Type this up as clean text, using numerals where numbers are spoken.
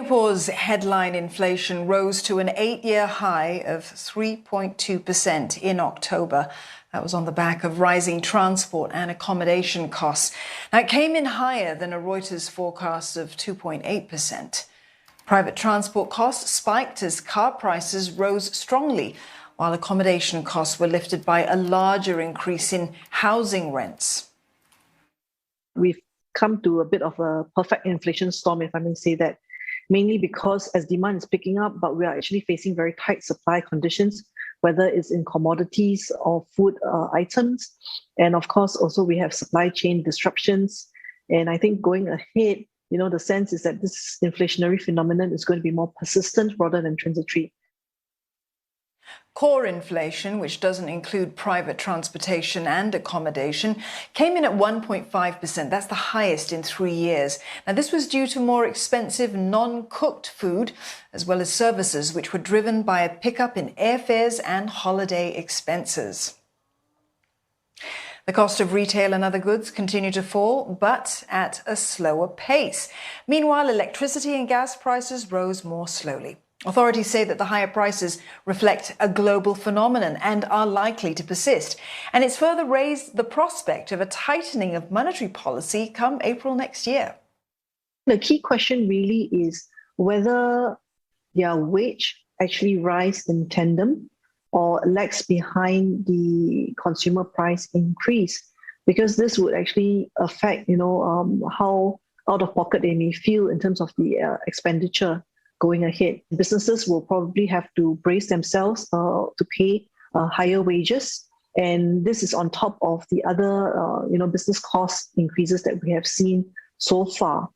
Singapore's headline inflation rose to an 8-year high of 3.2% in October. That was on the back of rising transport and accommodation costs. Now, it came in higher than a Reuters forecast of 2.8%. Private transport costs spiked as car prices rose strongly, while accommodation costs were lifted by a larger increase in housing rents. We've come to a bit of a perfect inflation storm, if I may say that, mainly because as demand is picking up, but we are actually facing very tight supply conditions, whether it's in commodities or food items. And of course, also we have supply chain disruptions. And I think going ahead, the sense is that this inflationary phenomenon is going to be more persistent rather than transitory. Core inflation, which doesn't include private transportation and accommodation, came in at 1.5%. That's the highest in 3 years. Now, this was due to more expensive non-cooked food, as well as services, which were driven by a pickup in airfares and holiday expenses. The cost of retail and other goods continue to fall, but at a slower pace. Meanwhile, electricity and gas prices rose more slowly. Authorities say that the higher prices reflect a global phenomenon and are likely to persist. And it's further raised the prospect of a tightening of monetary policy come April next year. The key question really is whether their wage actually rise in tandem or lags behind the consumer price increase, because this would actually affect, how out of pocket they may feel in terms of the expenditure going ahead. Businesses will probably have to brace themselves to pay higher wages. And this is on top of the other, business cost increases that we have seen so far.